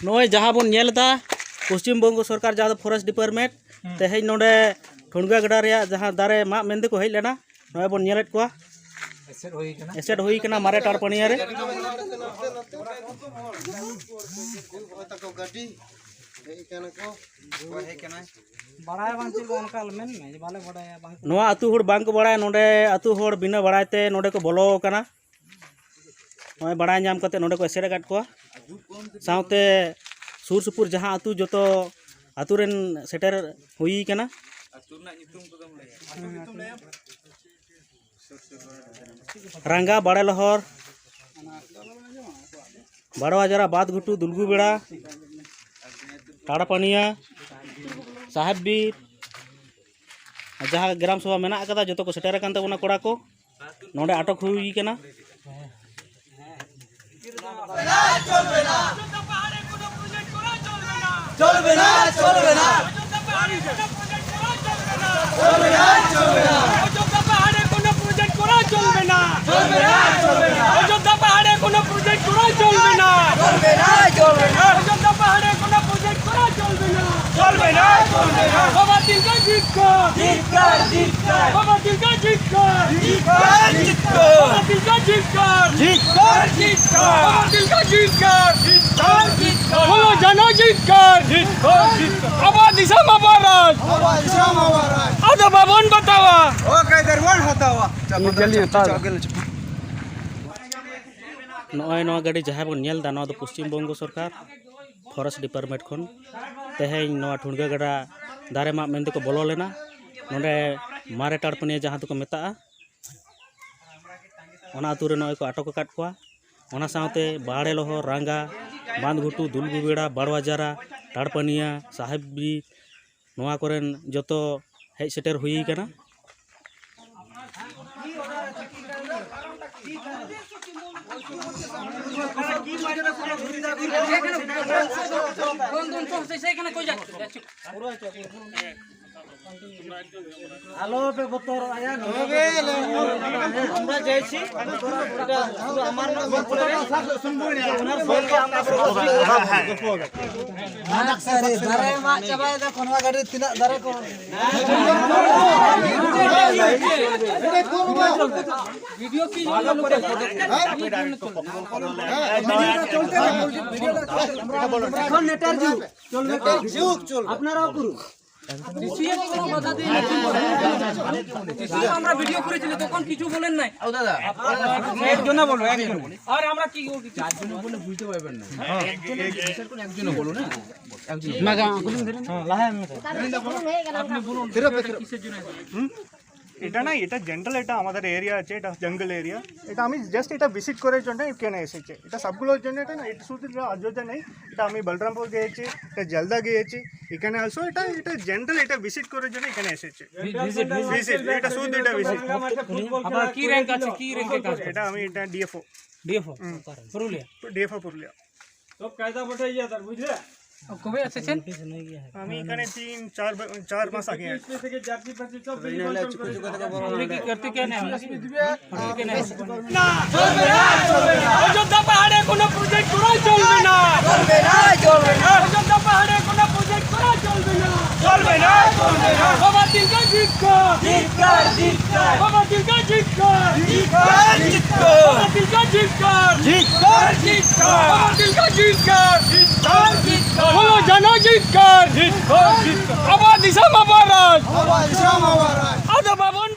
नॉय जहाँ बन नेलदा पश्चिम बंग सरकार जहाँ फॉरेस्ट डिपार्टमेंट तेज नोडे ठुनगा गड़ा रे जहाँ दारे मा मेंदे को हेज लेना नॉय बन नेलेट को एसेट हुई कना मारे टार पनिया रे नोआ अतु होड़ बांग को बड़ाय नोडे अतु होड़ बिना बड़ायते नोडे को बोलो कना नॉय बड़ाय नाम करते नोडे को एसेट काट को साउते सुर सुपुर जहाँ अतु जो अतु रेन सेटर हुई कना रंगा बड़े लहर बड़वा जरा बात घुटू दुलगु बेड़ा टाड़ा पनिया साहेब बीर जहाँ ग्राम सभा मेना कदा जो को सेटर कान तबना कोड़ा को नोडे अटक हुई कना नॉय गाड़ी जहाँ बन नेलदा नवा पश्चिम बंग सरकार फॉरेस्ट डिपार्टमेंट खन तेज नवा ठुनगा गड़ा दारे मा मेंदे को बोलो लेना नोडे मारे टाड़पनिया जहाँ को मेता ओना आतु रे नॉय को अटक काट को ओना साथे बाड़े लहो रंगा बांध घुटू दुलगु बेड़ा बड़वा जरा टाड़पनिया साहेब भी नवा कोरेन जतो हेज सेटर हुई कना आलो पे बतर आया नोबे हमरा जैसी আমার सुनबुनी उनार बोल के আমরা सारे दारे मा चबाय दा कोनवा गाड़ी तिना दारे को वीडियो की এখন নেটার যুগ চল নেটার যুগ চল আপনারাও করুন আমরা ভিডিও করেছিল তখন কিছু বলেন নাই ও দাদা একজন বলো একজন আর আমরা কি চারজন বলে বুঝতে পারবেন না একজন বিশেষ করে একজন বলো না একজন না বলুন ধরেন হ্যাঁ লাহে আপনি বলুন কিসের জন্য এটা না এটা জেনারেল এটা আমাদের এরিয়া আছে এটা জঙ্গল এরিয়া এটা আমি জাস্ট এটা ভিজিট করার জন্য এখানে এসেছি এটা সবগুলোর জন্য এটা না এটা শুধু অযোধ্যা নেই এটা আমি বলরামপুর গিয়েছি এটা জলদা গিয়েছি এখানে অলসো এটা এটা জেনারেল এটা ভিজিট করার জন্য এখানে এসেছি ভিজিট এটা শুধু এটা ভিজিট আপনার কি র‍্যাঙ্ক আছে কি র‍্যাঙ্কে কাজ এটা আমি এটা ডিএফও পুরুলিয়া পুরুলিয়া সব কায়দা বটাই যা তার বুঝলে কবে এসেছেন আমি এখানে 3-4 মাস আগে इसमें থেকে জাতি পাচ্ছি সব কিছু কথা বলবো কি করতে কেন না চলবে না অযোধ্যা পাহাড়ে কোনো প্রজেক্ট করা চলবে না অযোধ্যা পাহাড়ে কোনো প্রজেক্ট করা চলবে না বাবা দিলকা জিতকর বাবা দিলকা জিতকর বাবা দিলকা জিতকর বাবা দিলকা জিতকর বলো জনজিৎকর আবাদ ইসলাম আবাদ আদা বাবন